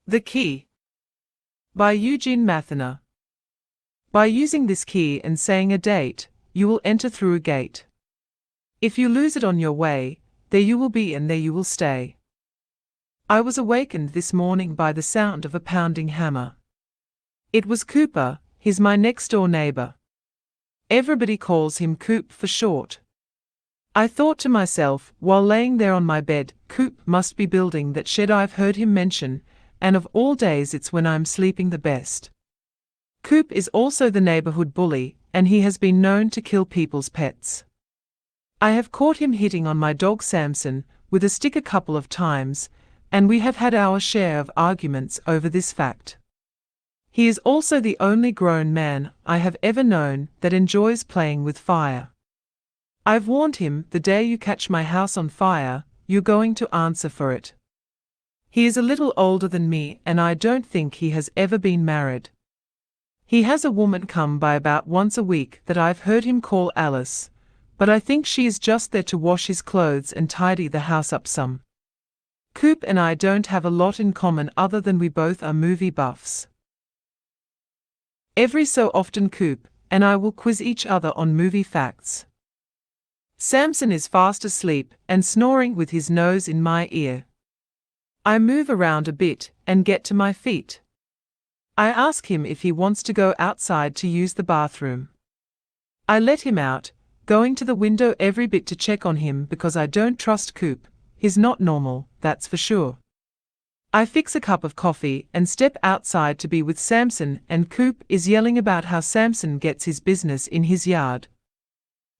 The Key by Eugene Mathena. By using this key and saying a date, you will enter through a gate. If you lose it on your way, there you will be and there you will stay. I was awakened this morning by the sound of a pounding hammer. It was Cooper, he's my next-door neighbor. Everybody calls him Coop for short. I thought to myself, while laying there on my bed, Coop must be building that shed I've heard him mention, and of all days it's when I'm sleeping the best. Coop is also the neighborhood bully, and he has been known to kill people's pets. I have caught him hitting on my dog Samson with a stick a couple of times, and we have had our share of arguments over this fact. He is also the only grown man I have ever known that enjoys playing with fire. I've warned him, the day you catch my house on fire, you're going to answer for it. He is a little older than me, and I don't think he has ever been married. He has a woman come by about once a week that I've heard him call Alice, but I think she is just there to wash his clothes and tidy the house up some. Coop and I don't have a lot in common other than we both are movie buffs. Every so often Coop and I will quiz each other on movie facts. Samson is fast asleep and snoring with his nose in my ear. I move around a bit and get to my feet. I ask him if he wants to go outside to use the bathroom. I let him out, going to the window every bit to check on him because I don't trust Coop. He's not normal, that's for sure. I fix a cup of coffee and step outside to be with Samson, and Coop is yelling about how Samson gets his business in his yard.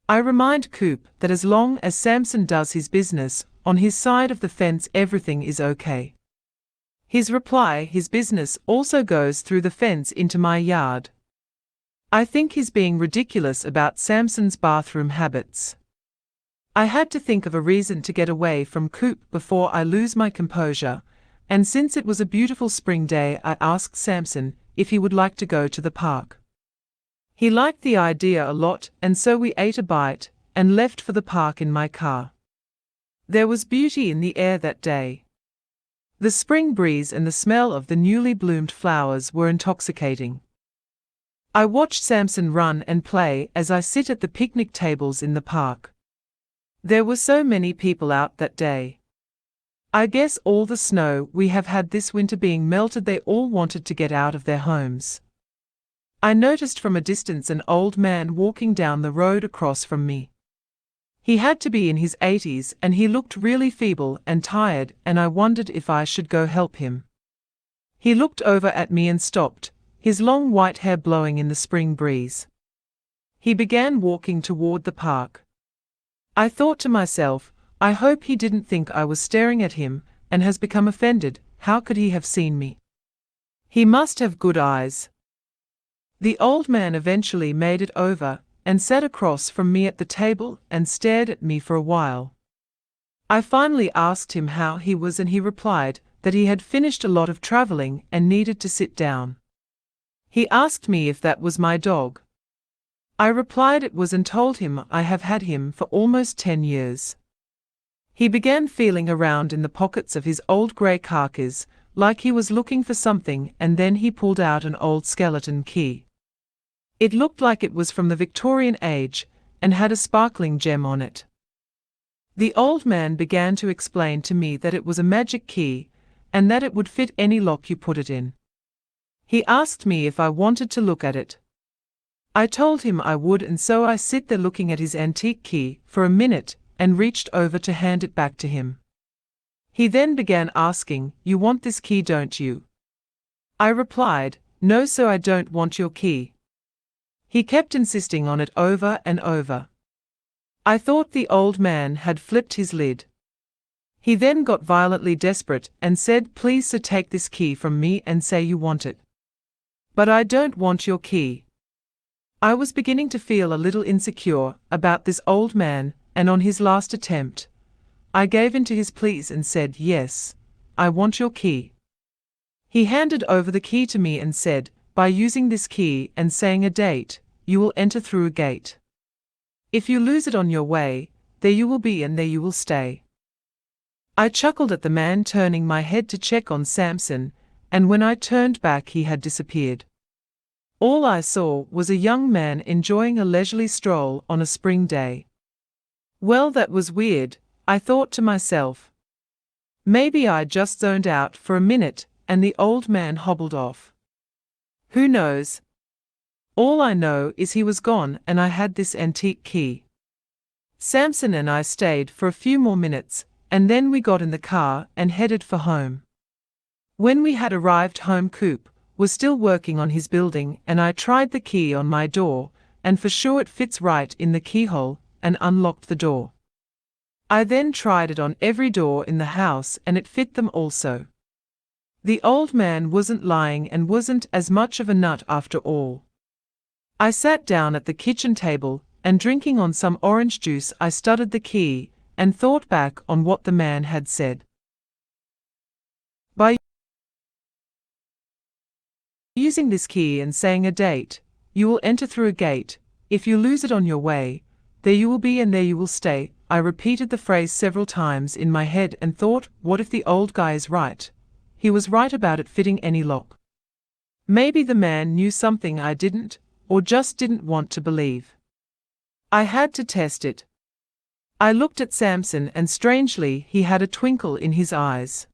I remind Coop that as long as Samson does his business on his side of the fence, everything is okay. His reply, his business also goes through the fence into my yard. I think he's being ridiculous about Samson's bathroom habits. I had to think of a reason to get away from Coop before I lose my composure, and since it was a beautiful spring day, I asked Samson if he would like to go to the park. He liked the idea a lot, and so we ate a bite and left for the park in my car. There was beauty in the air that day. The spring breeze and the smell of the newly bloomed flowers were intoxicating. I watched Samson run and play as I sit at the picnic tables in the park. There were so many people out that day. I guess all the snow we have had this winter being melted, they all wanted to get out of their homes. I noticed from a distance an old man walking down the road across from me. He had to be in his 80s and he looked really feeble and tired, and I wondered if I should go help him. He looked over at me and stopped, his long white hair blowing in the spring breeze. He began walking toward the park. I thought to myself, I hope he didn't think I was staring at him and has become offended. How could he have seen me? He must have good eyes. The old man eventually made it over and sat across from me at the table and stared at me for a while. I finally asked him how he was, and he replied that he had finished a lot of traveling and needed to sit down. He asked me if that was my dog. I replied it was and told him I have had him for almost 10 years. He began feeling around in the pockets of his old grey khakis like he was looking for something, and then he pulled out an old skeleton key. It looked like it was from the Victorian age and had a sparkling gem on it. The old man began to explain to me that it was a magic key and that it would fit any lock you put it in. He asked me if I wanted to look at it. I told him I would, and so I sit there looking at his antique key for a minute and reached over to hand it back to him. He then began asking, "You want this key, don't you?" I replied, "No, so I don't want your key." He kept insisting on it over and over. I thought the old man had flipped his lid. He then got violently desperate and said, "Please sir, take this key from me and say you want it. But I don't want your key." I was beginning to feel a little insecure about this old man, and on his last attempt, I gave in to his pleas and said, "Yes, I want your key." He handed over the key to me and said, "By using this key and saying a date, you will enter through a gate. If you lose it on your way, there you will be and there you will stay." I chuckled at the man turning my head to check on Samson, and when I turned back he had disappeared. All I saw was a young man enjoying a leisurely stroll on a spring day. Well, that was weird, I thought to myself. Maybe I just zoned out for a minute and the old man hobbled off. Who knows? All I know is he was gone and I had this antique key. Samson and I stayed for a few more minutes, and then we got in the car and headed for home. When we had arrived home, Coop was still working on his building and I tried the key on my door, and for sure it fits right in the keyhole, and unlocked the door. I then tried it on every door in the house and it fit them also. The old man wasn't lying and wasn't as much of a nut after all. I sat down at the kitchen table, and drinking on some orange juice I studied the key, and thought back on what the man had said. By using this key and saying a date, you will enter through a gate. If you lose it on your way, there you will be and there you will stay. I repeated the phrase several times in my head and thought, what if the old guy is right? He was right about it fitting any lock. Maybe the man knew something I didn't, or just didn't want to believe. I had to test it. I looked at Samson and strangely he had a twinkle in his eyes.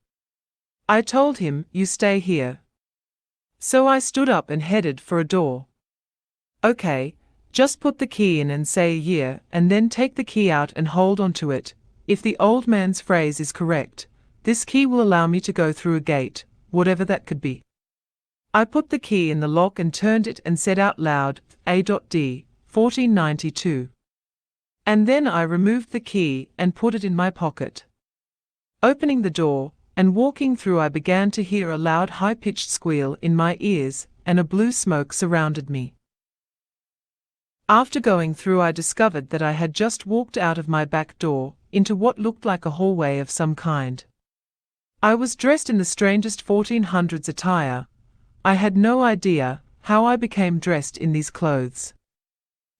I told him, you stay here. So I stood up and headed for a door. Okay, just put the key in and say a year and then take the key out and hold on to it. If the old man's phrase is correct, this key will allow me to go through a gate, whatever that could be. I put the key in the lock and turned it and said out loud, A.D. 1492. And then I removed the key and put it in my pocket. Opening the door and walking through, I began to hear a loud high-pitched squeal in my ears, and a blue smoke surrounded me. After going through, I discovered that I had just walked out of my back door into what looked like a hallway of some kind. I was dressed in the strangest 1400s attire. I had no idea how I became dressed in these clothes.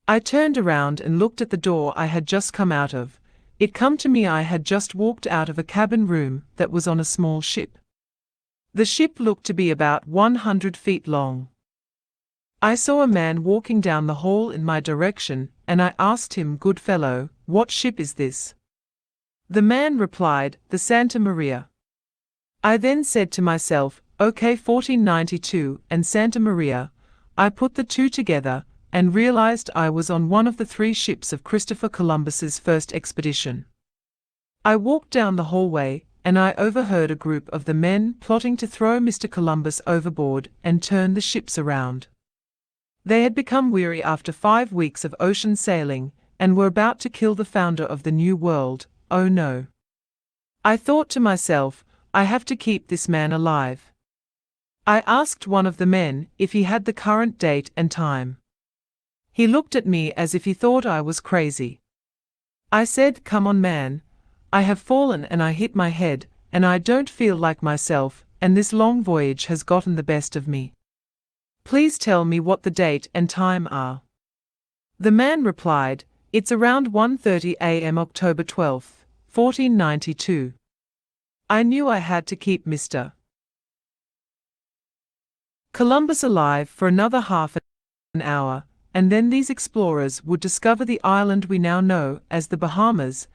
I turned around and looked at the door I had just come out of. It come to me I had just walked out of a cabin room that was on a small ship. The ship looked to be about 100 feet long. I saw a man walking down the hall in my direction, and I asked him, good fellow, what ship is this? The man replied, the Santa Maria. I then said to myself, okay, 1492 and Santa Maria. I put the two together and realized I was on one of the 3 ships of Christopher Columbus's first expedition. I walked down the hallway and I overheard a group of the men plotting to throw Mr. Columbus overboard and turn the ships around. They had become weary after 5 weeks of ocean sailing and were about to kill the founder of the New World. Oh no. I thought to myself, I have to keep this man alive. I asked one of the men if he had the current date and time. He looked at me as if he thought I was crazy. I said, come on man, I have fallen and I hit my head, and I don't feel like myself, and this long voyage has gotten the best of me. Please tell me what the date and time are. The man replied, it's around 1:30 a.m. October 12th, 1492. I knew I had to keep Mr. Columbus alive for another half an hour, and then these explorers would discover the island we now know as the Bahamas,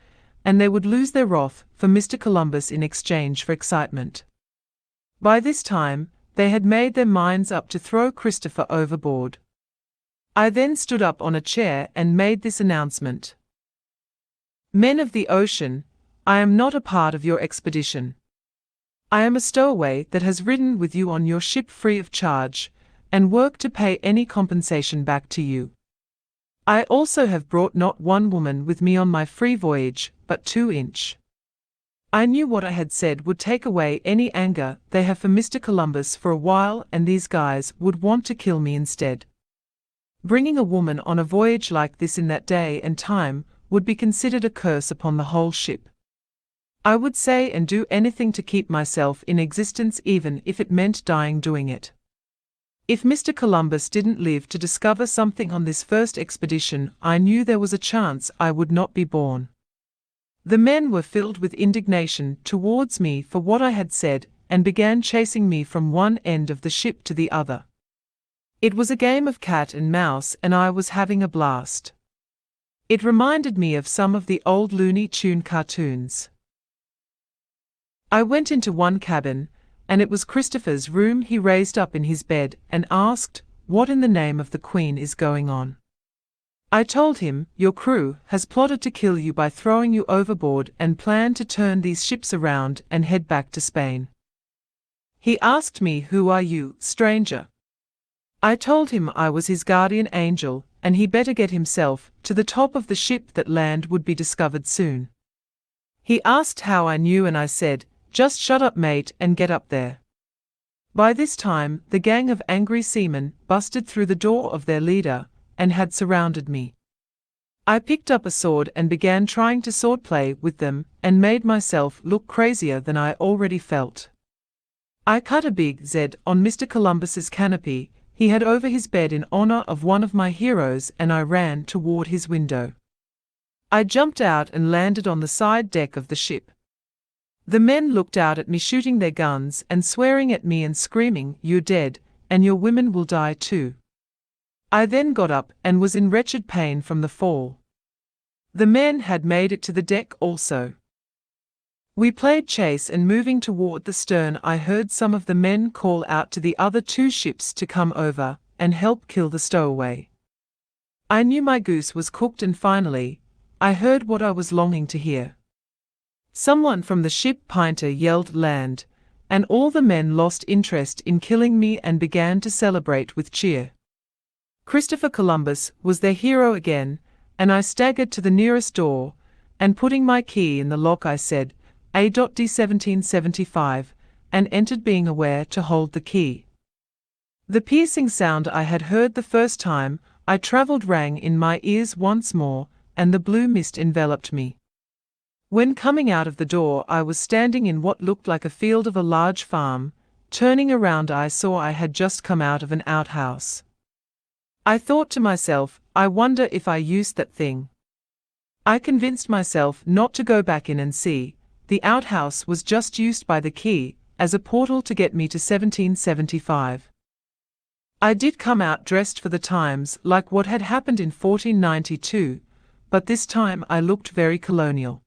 and they would lose their wrath for Mr. Columbus in exchange for excitement. By this time, they had made their minds up to throw Christopher overboard. I then stood up on a chair and made this announcement. Men of the ocean, I am not a part of your expedition. I am a stowaway that has ridden with you on your ship free of charge, and worked to pay any compensation back to you. I also have brought not one woman with me on my free voyage, but 2". I knew what I had said would take away any anger they have for Mr. Columbus for a while, and these guys would want to kill me instead. Bringing a woman on a voyage like this in that day and time would be considered a curse upon the whole ship. I would say and do anything to keep myself in existence, even if it meant dying doing it. If Mr. Columbus didn't live to discover something on this first expedition, I knew there was a chance I would not be born. The men were filled with indignation towards me for what I had said, and began chasing me from one end of the ship to the other. It was a game of cat and mouse, and I was having a blast. It reminded me of some of the old Looney Tune cartoons. I went into one cabin, and it was Christopher's room. He raised up in his bed and asked, "What in the name of the Queen is going on?" I told him, "Your crew has plotted to kill you by throwing you overboard and plan to turn these ships around and head back to Spain." He asked me, "Who are you, stranger?" I told him I was his guardian angel, and he better get himself to the top of the ship, that land would be discovered soon. He asked how I knew, and I said, "Just shut up, mate, and get up there." By this time, the gang of angry seamen busted through the door of their leader and had surrounded me. I picked up a sword and began trying to swordplay with them, and made myself look crazier than I already felt. I cut a big Z on Mr. Columbus's canopy he had over his bed in honor of one of my heroes, and I ran toward his window. I jumped out and landed on the side deck of the ship. The men looked out at me, shooting their guns and swearing at me and screaming, "You're dead, and your women will die too." I then got up and was in wretched pain from the fall. The men had made it to the deck also. We played chase, and moving toward the stern, I heard some of the men call out to the other two ships to come over and help kill the stowaway. I knew my goose was cooked, and finally, I heard what I was longing to hear. Someone from the ship Pinter yelled "Land," and all the men lost interest in killing me and began to celebrate with cheer. Christopher Columbus was their hero again, and I staggered to the nearest door, and putting my key in the lock I said, "A.D. 1775, and entered, being aware to hold the key. The piercing sound I had heard the first time I traveled rang in my ears once more, and the blue mist enveloped me. When coming out of the door, I was standing in what looked like a field of a large farm. Turning around, I saw I had just come out of an outhouse. I thought to myself, "I wonder if I used that thing." I convinced myself not to go back in and see. The outhouse was just used by the key as a portal to get me to 1775. I did come out dressed for the times, like what had happened in 1492, but this time I looked very colonial.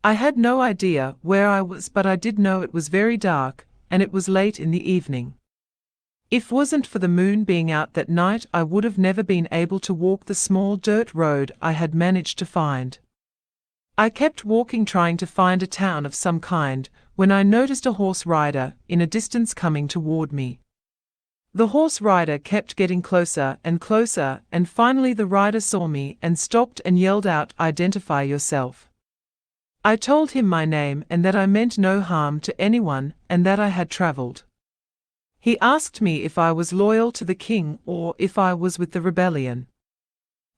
I had no idea where I was, but I did know it was very dark, and it was late in the evening. If it wasn't for the moon being out that night, I would have never been able to walk the small dirt road I had managed to find. I kept walking, trying to find a town of some kind, when I noticed a horse rider in a distance coming toward me. The horse rider kept getting closer and closer, and finally the rider saw me and stopped and yelled out, "Identify yourself." I told him my name and that I meant no harm to anyone and that I had traveled. He asked me if I was loyal to the king or if I was with the rebellion.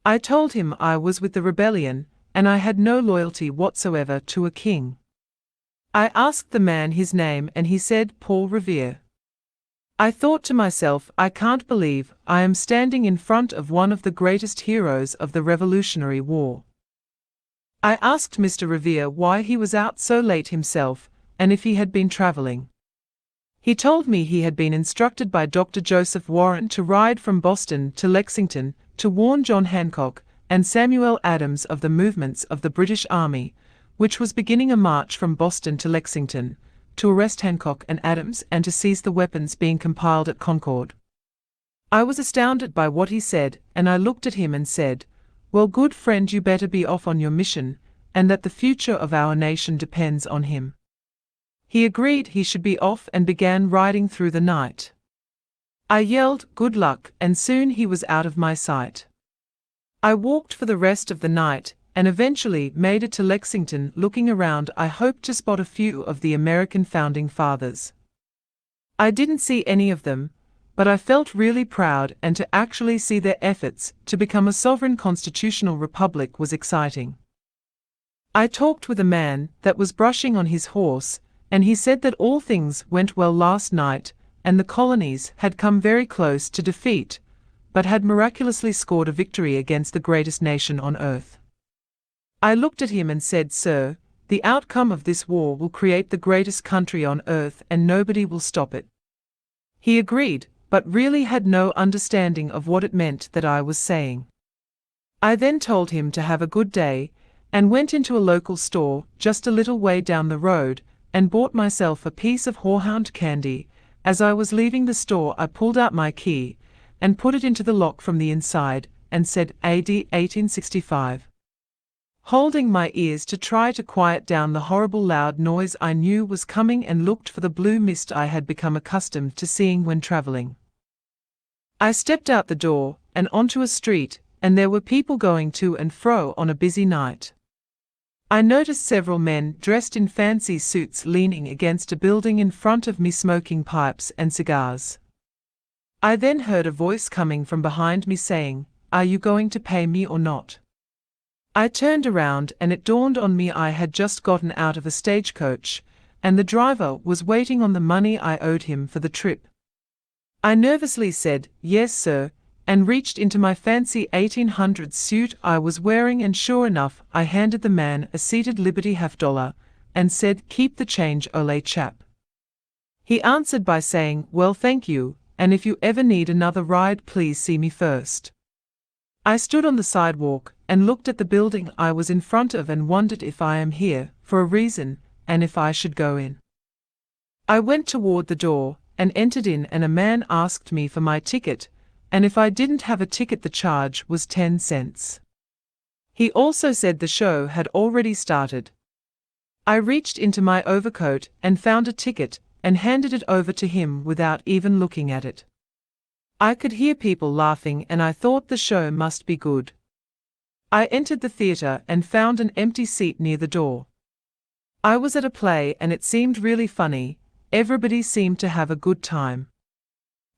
I told him I was with the rebellion, and I had no loyalty whatsoever to a king. I asked the man his name, and he said, "Paul Revere." I thought to myself, I can't believe I am standing in front of one of the greatest heroes of the Revolutionary War. I asked Mr. Revere why he was out so late himself, and if he had been traveling. He told me he had been instructed by Dr. Joseph Warren to ride from Boston to Lexington to warn John Hancock and Samuel Adams of the movements of the British Army, which was beginning a march from Boston to Lexington, to arrest Hancock and Adams and to seize the weapons being compiled at Concord. I was astounded by what he said, and I looked at him and said, "Well, good friend, you better be off on your mission, and that the future of our nation depends on him." He agreed he should be off and began riding through the night. I yelled, "Good luck," and soon he was out of my sight. I walked for the rest of the night, and eventually made it to Lexington. Looking around, I hoped to spot a few of the American founding fathers. I didn't see any of them, but I felt really proud, and to actually see their efforts to become a sovereign constitutional republic was exciting. I talked with a man that was brushing on his horse, and he said that all things went well last night, and the colonies had come very close to defeat, but had miraculously scored a victory against the greatest nation on earth. I looked at him and said, "Sir, the outcome of this war will create the greatest country on earth and nobody will stop it." He agreed, but really had no understanding of what it meant that I was saying. I then told him to have a good day, and went into a local store just a little way down the road, and bought myself a piece of horehound candy. As I was leaving the store, I pulled out my key, and put it into the lock from the inside, and said AD 1865. Holding my ears to try to quiet down the horrible loud noise I knew was coming, and looked for the blue mist I had become accustomed to seeing when traveling. I stepped out the door, and onto a street, and there were people going to and fro on a busy night. I noticed several men dressed in fancy suits leaning against a building in front of me smoking pipes and cigars. I then heard a voice coming from behind me saying, "Are you going to pay me or not?" I turned around and it dawned on me I had just gotten out of a stagecoach, and the driver was waiting on the money I owed him for the trip. I nervously said, "Yes, sir," and reached into my fancy 1800s suit I was wearing, and sure enough, I handed the man a seated Liberty $50, and said, "Keep the change, ole chap." He answered by saying, "Well, thank you, and if you ever need another ride, please see me first." I stood on the sidewalk and looked at the building I was in front of and wondered if I am here for a reason, and if I should go in. I went toward the door and entered in, and a man asked me for my ticket, and if I didn't have a ticket the charge was 10 cents. He also said the show had already started. I reached into my overcoat and found a ticket and handed it over to him without even looking at it. I could hear people laughing and I thought the show must be good. I entered the theater and found an empty seat near the door. I was at a play and it seemed really funny. Everybody seemed to have a good time.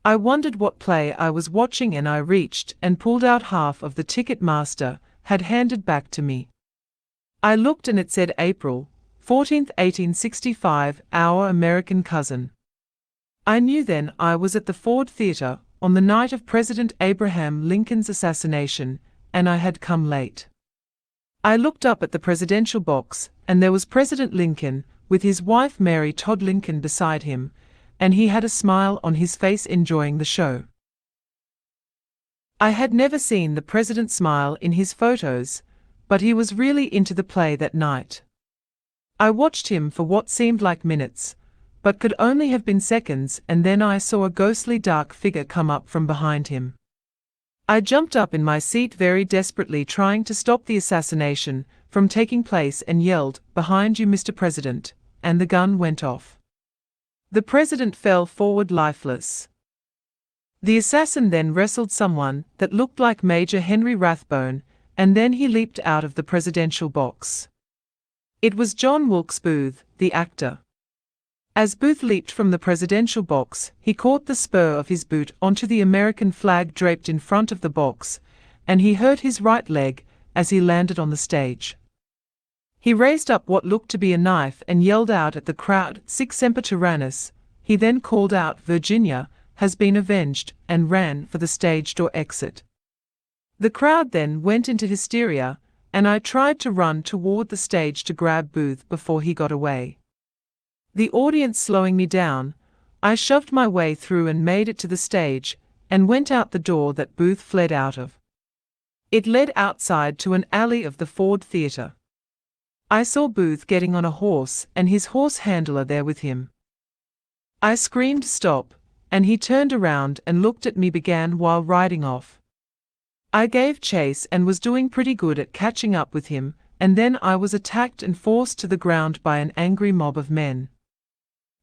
I wondered what play I was watching, and I reached and pulled out half of the ticket master had handed back to me. I looked and it said April 14th, 1865, our American cousin. I knew then I was at the Ford Theater on the night of President Abraham Lincoln's assassination, and I had come late. I looked up at the presidential box, and there was President Lincoln with his wife Mary Todd Lincoln beside him, and he had a smile on his face enjoying the show. I had never seen the president smile in his photos, but he was really into the play that night. I watched him for what seemed like minutes, but could only have been seconds, and then I saw a ghostly dark figure come up from behind him. I jumped up in my seat very desperately, trying to stop the assassination from taking place, and yelled, "Behind you, Mr. President," and the gun went off. The president fell forward lifeless. The assassin then wrestled someone that looked like Major Henry Rathbone, and then he leaped out of the presidential box. It was John Wilkes Booth, the actor. As Booth leaped from the presidential box, he caught the spur of his boot onto the American flag draped in front of the box, and he hurt his right leg as he landed on the stage. He raised up what looked to be a knife and yelled out at the crowd, "Sic semper tyrannis." He then called out, "Virginia has been avenged," and ran for the stage door exit. The crowd then went into hysteria, and I tried to run toward the stage to grab Booth before he got away. The audience slowing me down, I shoved my way through and made it to the stage, and went out the door that Booth fled out of. It led outside to an alley of the Ford Theater. I saw Booth getting on a horse and his horse handler there with him. I screamed stop, and he turned around and looked at me began while riding off. I gave chase and was doing pretty good at catching up with him, and then I was attacked and forced to the ground by an angry mob of men.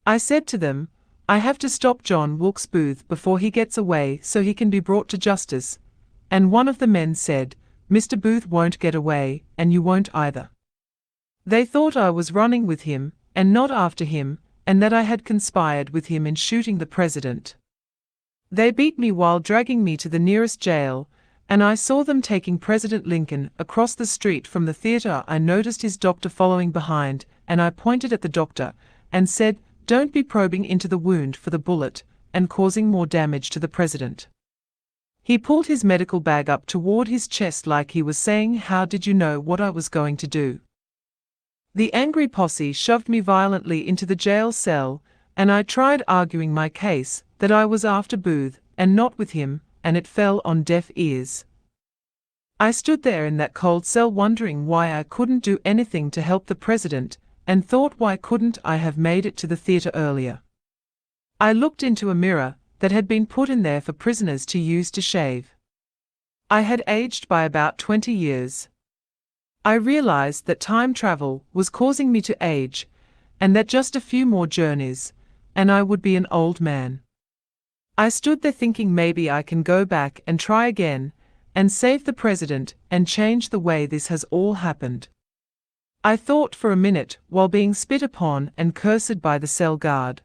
I said to them, "I have to stop John Wilkes Booth before he gets away so he can be brought to justice," and one of the men said, "Mr. Booth won't get away, and you won't either." They thought I was running with him, and not after him, and that I had conspired with him in shooting the president. They beat me while dragging me to the nearest jail, and I saw them taking President Lincoln across the street from the theater. I noticed his doctor following behind, and I pointed at the doctor and said, "Don't be probing into the wound for the bullet and causing more damage to the president." He pulled his medical bag up toward his chest like he was saying, "How did you know what I was going to do?" The angry posse shoved me violently into the jail cell, and I tried arguing my case, that I was after Booth, and not with him, and it fell on deaf ears. I stood there in that cold cell wondering why I couldn't do anything to help the president, and thought why couldn't I have made it to the theater earlier. I looked into a mirror that had been put in there for prisoners to use to shave. I had aged by about 20 years. I realized that time travel was causing me to age, and that just a few more journeys, and I would be an old man. I stood there thinking maybe I can go back and try again, and save the president and change the way this has all happened. I thought for a minute while being spit upon and cursed by the cell guard.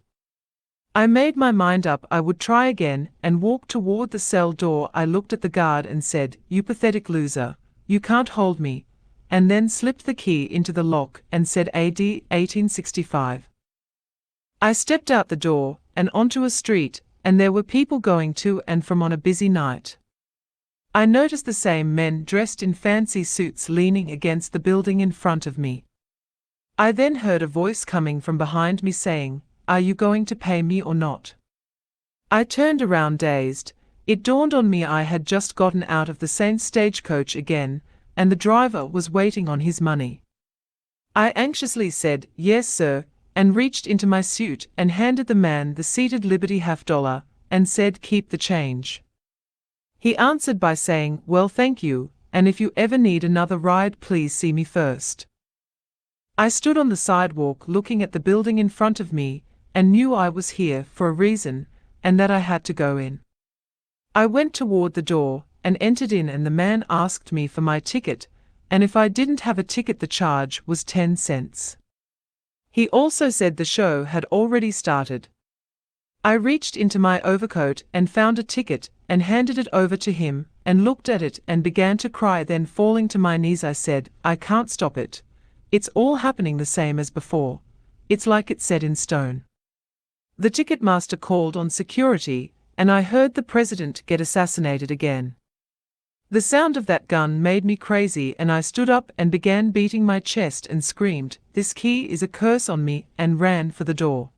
I made my mind up I would try again and walked toward the cell door. I looked at the guard and said, "You pathetic loser, you can't hold me," and then slipped the key into the lock and said AD 1865. I stepped out the door and onto a street, and there were people going to and from on a busy night. I noticed the same men dressed in fancy suits leaning against the building in front of me. I then heard a voice coming from behind me saying, "Are you going to pay me or not?" I turned around dazed. It dawned on me I had just gotten out of the same stagecoach again, and the driver was waiting on his money. I anxiously said, "Yes, sir," and reached into my suit and handed the man the seated Liberty $50, and said, "Keep the change." He answered by saying, "Well, thank you, and if you ever need another ride, please see me first." I stood on the sidewalk looking at the building in front of me, and knew I was here for a reason, and that I had to go in. I went toward the door, and entered in, and the man asked me for my ticket, and if I didn't have a ticket the charge was 10 cents. He also said the show had already started. I reached into my overcoat and found a ticket, and handed it over to him, and looked at it and began to cry. Then falling to my knees I said, "I can't stop it. It's all happening the same as before. It's like it's set in stone." The ticket master called on security, and I heard the president get assassinated again. The sound of that gun made me crazy, and I stood up and began beating my chest and screamed, "This key is a curse on me," and ran for the door.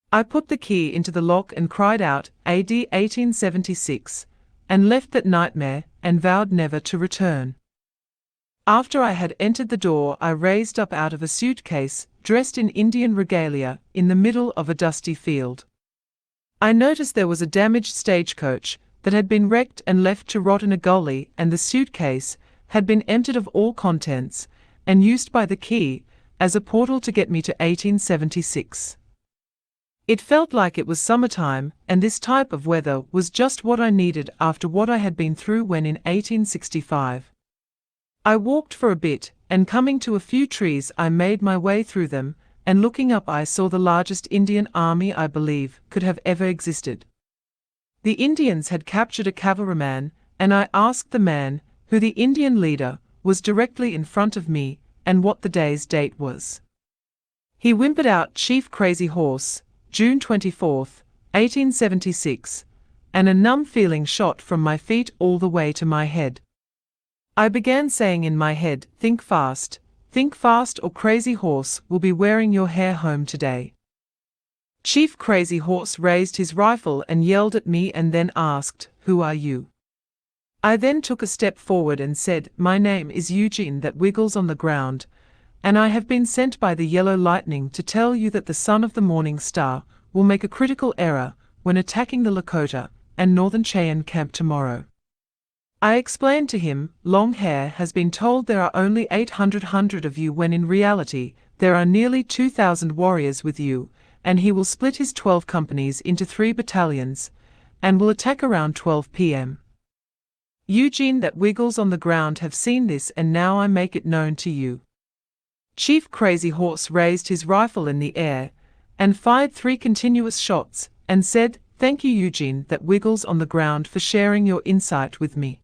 I put the key into the lock and cried out, AD 1876, and left that nightmare and vowed never to return. After I had entered the door, I raised up out of a suitcase, dressed in Indian regalia, in the middle of a dusty field. I noticed there was a damaged stagecoach that had been wrecked and left to rot in a gully, and the suitcase had been emptied of all contents and used by the key as a portal to get me to 1876. It felt like it was summertime, and this type of weather was just what I needed after what I had been through when in 1865. I walked for a bit, and coming to a few trees I made my way through them, and looking up I saw the largest Indian army I believe could have ever existed. The Indians had captured a cavalryman, and I asked the man who the Indian leader was directly in front of me, and what the day's date was. He whimpered out, "Chief Crazy Horse, June 24th, 1876, and a numb feeling shot from my feet all the way to my head. I began saying in my head, think fast, or Crazy Horse will be wearing your hair home today." Chief Crazy Horse raised his rifle and yelled at me and then asked, "Who are you?" I then took a step forward and said, "My name is Eugene that wiggles on the ground, and I have been sent by the yellow lightning to tell you that the son of the morning star will make a critical error when attacking the Lakota and northern Cheyenne camp tomorrow." I explained to him, Long Hair has been told there are only 800 of you when in reality there are nearly 2,000 warriors with you, and he will split his 12 companies into 3 battalions, and will attack around 12 p.m. Eugene that wiggles on the ground have seen this, and now I make it known to you. Chief Crazy Horse raised his rifle in the air, and fired 3 continuous shots, and said, "Thank you, Eugene that wiggles on the ground, for sharing your insight with me.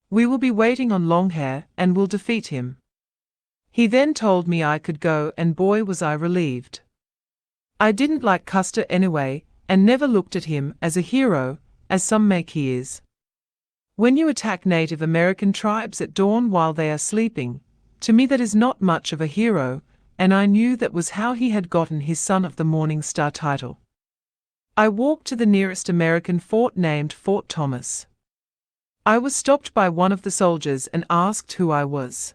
We will be waiting on Longhair and will defeat him." He then told me I could go, and boy was I relieved. I didn't like Custer anyway, and never looked at him as a hero, as some make he is. When you attack Native American tribes at dawn while they are sleeping, to me that is not much of a hero, and I knew that was how he had gotten his Son of the Morning Star title. I walked to the nearest American fort named Fort Thomas. I was stopped by one of the soldiers and asked who I was.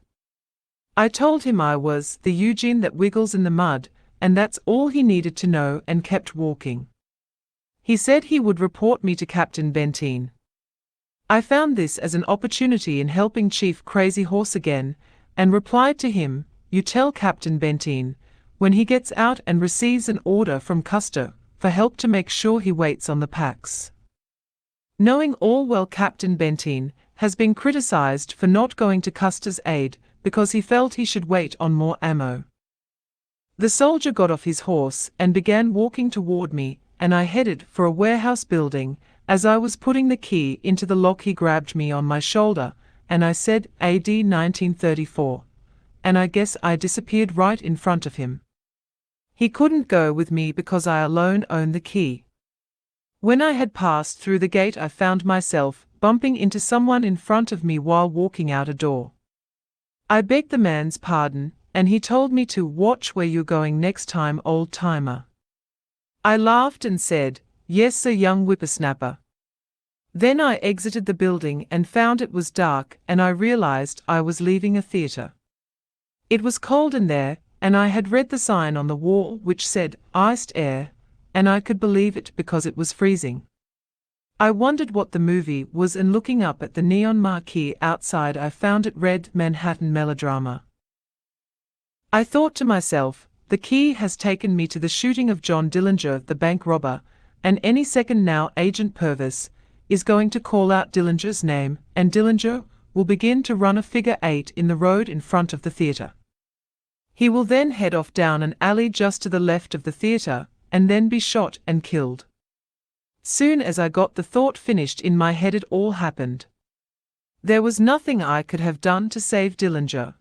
I told him I was the Eugene that wiggles in the mud, and that's all he needed to know, and kept walking. He said he would report me to Captain Benteen. I found this as an opportunity in helping Chief Crazy Horse again, and replied to him, "You tell Captain Benteen, when he gets out and receives an order from Custer, for help to make sure he waits on the packs." Knowing all well Captain Benteen has been criticized for not going to Custer's aid because he felt he should wait on more ammo. The soldier got off his horse and began walking toward me, and I headed for a warehouse building. As I was putting the key into the lock, he grabbed me on my shoulder, and I said, "AD 1934, and I guess I disappeared right in front of him. He couldn't go with me because I alone owned the key. When I had passed through the gate, I found myself bumping into someone in front of me while walking out a door. I begged the man's pardon, and he told me to watch where you're going next time, old timer. I laughed and said, "Yes, sir, young whippersnapper." Then I exited the building and found it was dark, and I realized I was leaving a theater. It was cold in there, and I had read the sign on the wall which said, "Iced air," and I could believe it because it was freezing. I wondered what the movie was, and looking up at the neon marquee outside, I found it read Manhattan Melodrama. I thought to myself, the key has taken me to the shooting of John Dillinger, the bank robber, and any second now Agent Purvis is going to call out Dillinger's name, and Dillinger will begin to run a figure 8 in the road in front of the theater. He will then head off down an alley just to the left of the theater, and then be shot and killed. Soon as I got the thought finished in my head, it all happened. There was nothing I could have done to save Dillinger.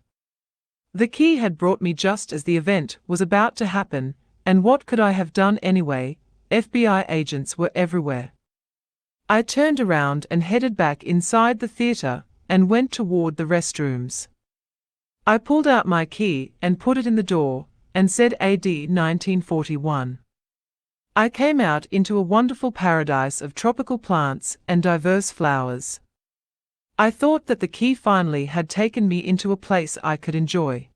The key had brought me just as the event was about to happen, and what could I have done anyway? FBI agents were everywhere. I turned around and headed back inside the theater, and went toward the restrooms. I pulled out my key and put it in the door, and said AD 1941. I came out into a wonderful paradise of tropical plants and diverse flowers. I thought that the key finally had taken me into a place I could enjoy.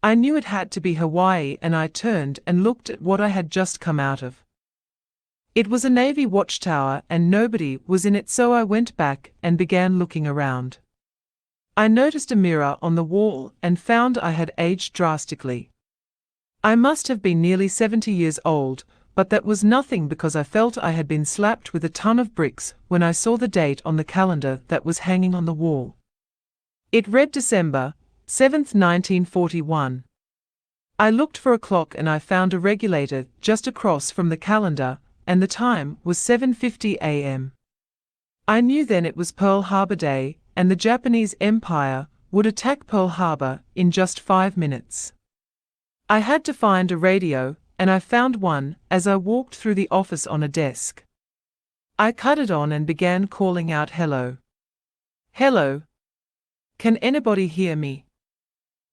I knew it had to be Hawaii, and I turned and looked at what I had just come out of. It was a Navy watchtower, and nobody was in it, so I went back and began looking around. I noticed a mirror on the wall and found I had aged drastically. I must have been nearly 70 years old, but that was nothing because I felt I had been slapped with a ton of bricks when I saw the date on the calendar that was hanging on the wall. It read December 7th, 1941. I looked for a clock and I found a regulator just across from the calendar, and the time was 7:50 a.m. I knew then it was Pearl Harbor Day, and the Japanese Empire would attack Pearl Harbor in just 5 minutes. I had to find a radio, and I found one as I walked through the office on a desk. I cut it on and began calling out, "Hello. Hello. Can anybody hear me?"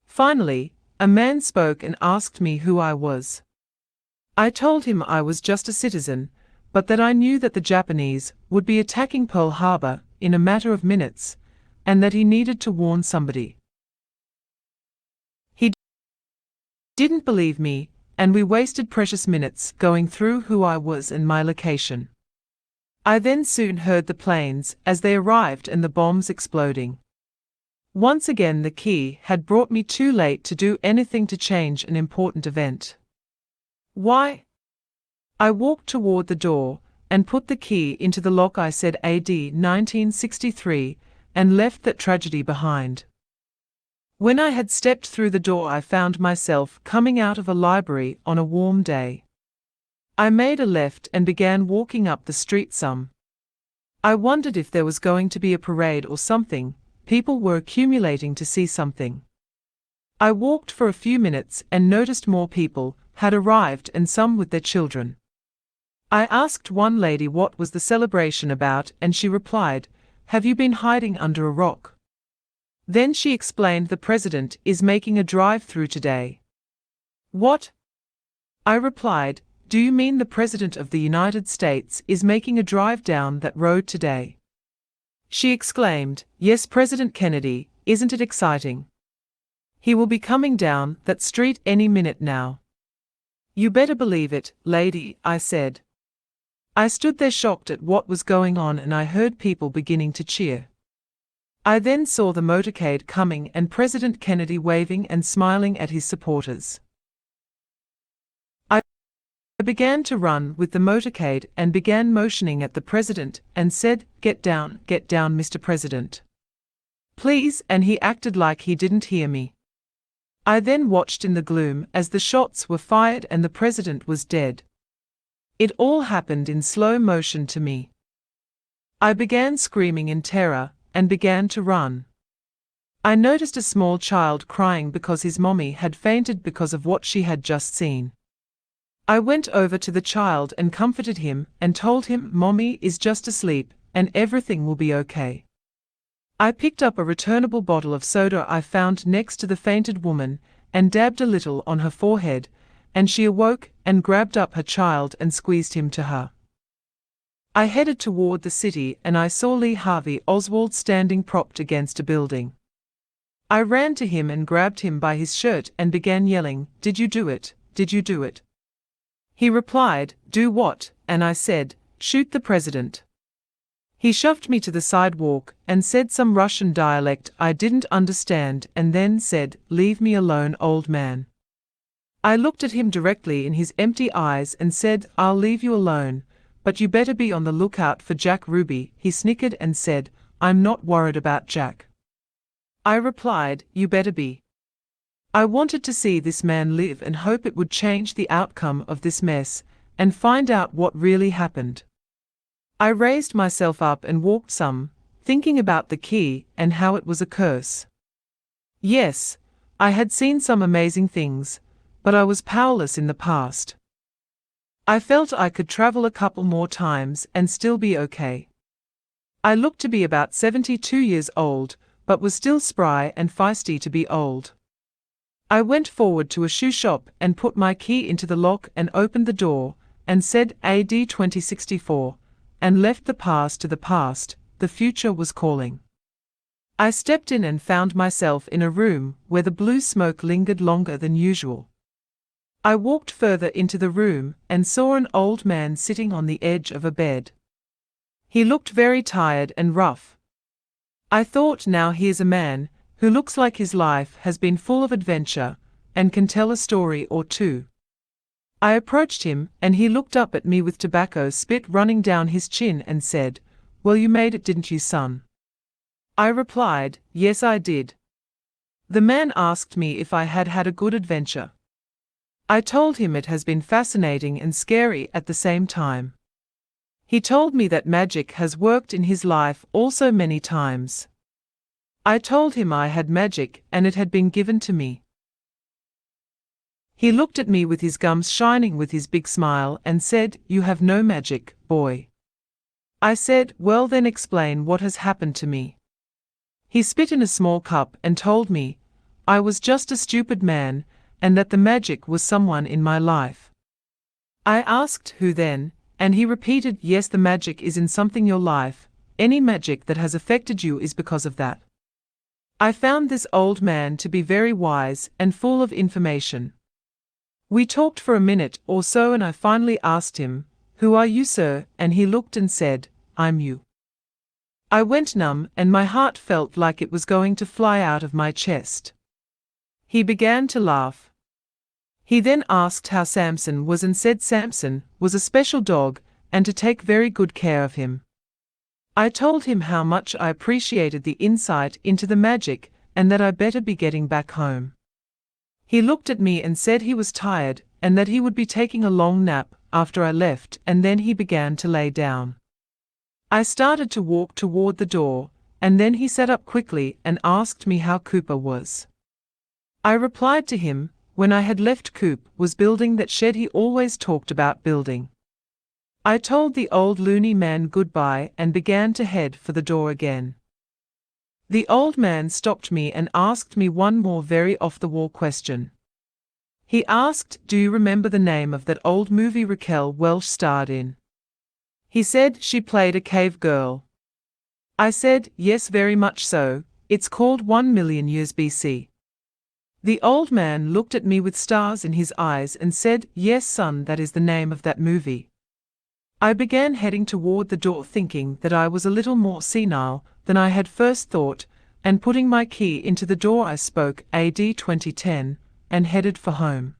Finally, a man spoke and asked me who I was. I told him I was just a citizen, but that I knew that the Japanese would be attacking Pearl Harbor in a matter of minutes, and that he needed to warn somebody. He didn't believe me, and we wasted precious minutes going through who I was and my location. I then soon heard the planes as they arrived and the bombs exploding. Once again, the key had brought me too late to do anything to change an important event. Why? I walked toward the door and put the key into the lock. I said AD 1963 and left that tragedy behind. When I had stepped through the door, I found myself coming out of a library on a warm day. I made a left and began walking up the street some. I wondered if there was going to be a parade or something. People were accumulating to see something. I walked for a few minutes and noticed more people had arrived, and some with their children. I asked one lady what was the celebration about, and she replied, "Have you been hiding under a rock?" Then she explained the president is making a drive-through today. What? I replied, do you mean the president of the United States is making a drive down that road today? She exclaimed, yes, President Kennedy, isn't it exciting? He will be coming down that street any minute now. You better believe it, lady, I said. I stood there shocked at what was going on and I heard people beginning to cheer. I then saw the motorcade coming and President Kennedy waving and smiling at his supporters. I began to run with the motorcade and began motioning at the president and said, get down, Mr. President. Please, and he acted like he didn't hear me. I then watched in the gloom as the shots were fired and the president was dead. It all happened in slow motion to me. I began screaming in terror and began to run. I noticed a small child crying because his mommy had fainted because of what she had just seen. I went over to the child and comforted him and told him mommy is just asleep and everything will be okay. I picked up a returnable bottle of soda I found next to the fainted woman and dabbed a little on her forehead, and she awoke and grabbed up her child and squeezed him to her. I headed toward the city and I saw Lee Harvey Oswald standing propped against a building. I ran to him and grabbed him by his shirt and began yelling, "Did you do it? Did you do it?" He replied, "Do what?" And I said, "Shoot the president." He shoved me to the sidewalk and said some Russian dialect I didn't understand and then said, "Leave me alone, old man." I looked at him directly in his empty eyes and said, "I'll leave you alone, but you better be on the lookout for Jack Ruby." He snickered and said, "I'm not worried about Jack." I replied, "You better be." I wanted to see this man live and hope it would change the outcome of this mess and find out what really happened. I raised myself up and walked some, thinking about the key and how it was a curse. Yes, I had seen some amazing things, but I was powerless in the past. I felt I could travel a couple more times and still be okay. I looked to be about 72 years old, but was still spry and feisty to be old. I went forward to a shoe shop and put my key into the lock and opened the door and said AD 2064 and left the past to the past. The future was calling. I stepped in and found myself in a room where the blue smoke lingered longer than usual. I walked further into the room and saw an old man sitting on the edge of a bed. He looked very tired and rough. I thought, now here's a man who looks like his life has been full of adventure and can tell a story or two. I approached him and he looked up at me with tobacco spit running down his chin and said, "Well, you made it, didn't you, son?" I replied, "Yes, I did." The man asked me if I had had a good adventure. I told him it has been fascinating and scary at the same time. He told me that magic has worked in his life also many times. I told him I had magic and it had been given to me. He looked at me with his gums shining with his big smile and said, "You have no magic, boy." I said, "Well then explain what has happened to me." He spit in a small cup and told me I was just a stupid man and that the magic was someone in my life. I asked, "Who then?" And he repeated, "Yes, the magic is in something in your life. Any magic that has affected you is because of that." I found this old man to be very wise and full of information. We talked for a minute or so and I finally asked him, "Who are you, sir?" And he looked and said, "I'm you." I went numb and my heart felt like it was going to fly out of my chest. He began to laugh. He then asked how Samson was and said Samson was a special dog and to take very good care of him. I told him how much I appreciated the insight into the magic and that I better be getting back home. He looked at me and said he was tired and that he would be taking a long nap after I left, and then he began to lay down. I started to walk toward the door, and then he sat up quickly and asked me how Cooper was. I replied to him, when I had left, Coop was building that shed he always talked about building. I told the old loony man goodbye and began to head for the door again. The old man stopped me and asked me one more very off-the-wall question. He asked, "Do you remember the name of that old movie Raquel Welch starred in?" He said she played a cave girl. I said, "Yes, very much so, it's called 1,000,000 Years BC. The old man looked at me with stars in his eyes and said, "Yes, son, that is the name of that movie." I began heading toward the door thinking that I was a little more senile than I had first thought, and putting my key into the door I spoke AD 2010, and headed for home.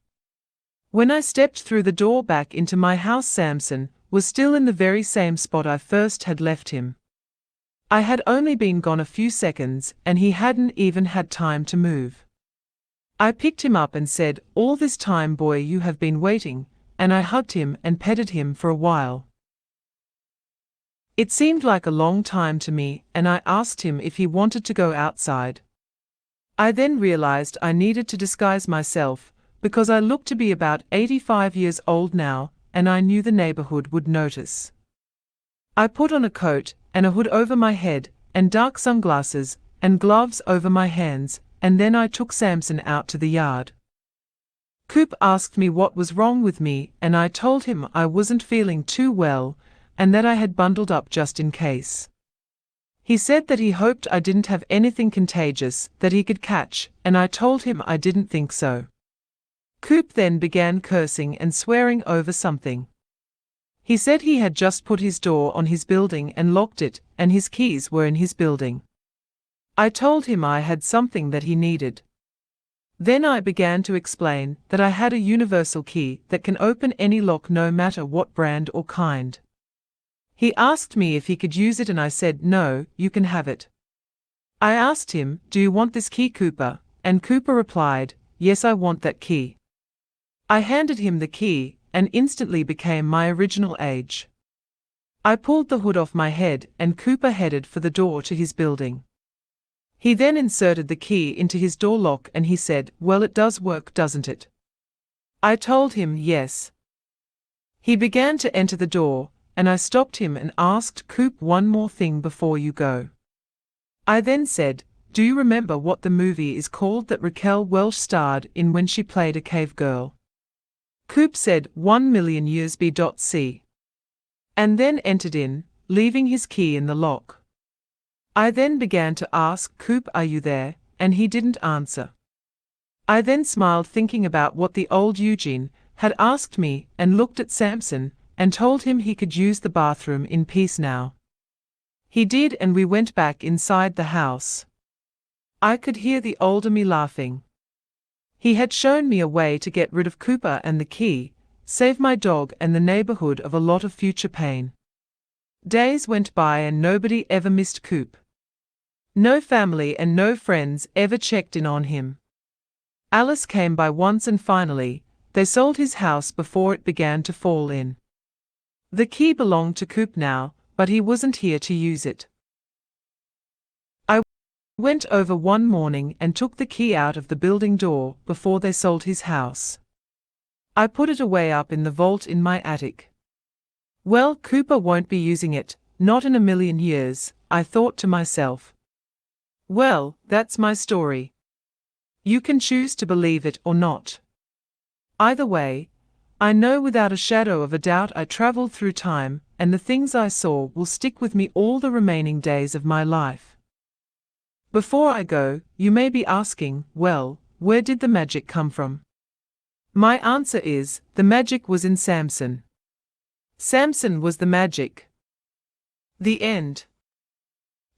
When I stepped through the door back into my house, Samson was still in the very same spot I first had left him. I had only been gone a few seconds and he hadn't even had time to move. I picked him up and said, "All this time, boy, you have been waiting," and I hugged him and petted him for a while. It seemed like a long time to me, and I asked him if he wanted to go outside. I then realized I needed to disguise myself, because I looked to be about 85 years old now, and I knew the neighborhood would notice. I put on a coat and a hood over my head, and dark sunglasses, and gloves over my hands, and then I took Samson out to the yard. Coop asked me what was wrong with me, and I told him I wasn't feeling too well, and that I had bundled up just in case. He said that he hoped I didn't have anything contagious that he could catch, and I told him I didn't think so. Coop then began cursing and swearing over something. He said he had just put his door on his building and locked it, and his keys were in his building. I told him I had something that he needed. Then I began to explain that I had a universal key that can open any lock no matter what brand or kind. He asked me if he could use it and I said, "No, you can have it." I asked him, "Do you want this key, Cooper?" And Cooper replied, "Yes, I want that key." I handed him the key and instantly became my original age. I pulled the hood off my head and Cooper headed for the door to his building. He then inserted the key into his door lock and he said, "Well, it does work, doesn't it?" I told him yes. He began to enter the door, and I stopped him and asked, "Coop, one more thing before you go." I then said, "Do you remember what the movie is called that Raquel Welch starred in when she played a cave girl?" Coop said, 1,000,000 Years BC. And then entered in, leaving his key in the lock. I then began to ask, "Coop, are you there?" and he didn't answer. I then smiled thinking about what the old Eugene had asked me and looked at Samson and told him he could use the bathroom in peace now. He did, and we went back inside the house. I could hear the older me laughing. He had shown me a way to get rid of Cooper and the key, save my dog and the neighborhood of a lot of future pain. Days went by and nobody ever missed Coop. No family and no friends ever checked in on him. Alice came by once and finally, they sold his house before it began to fall in. The key belonged to Coop now, but he wasn't here to use it. I went over one morning and took the key out of the building door before they sold his house. I put it away up in the vault in my attic. Well, Cooper won't be using it, not in a million years, I thought to myself. Well, that's my story. You can choose to believe it or not. Either way, I know without a shadow of a doubt I traveled through time, and the things I saw will stick with me all the remaining days of my life. Before I go, you may be asking, well, where did the magic come from? My answer is, the magic was in Samson. Samson was the magic. The end.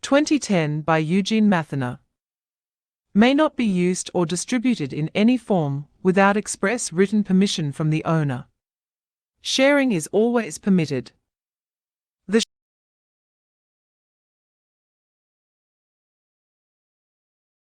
2010 by Eugene Mathena. May not be used or distributed in any form without express written permission from the owner. Sharing is always permitted.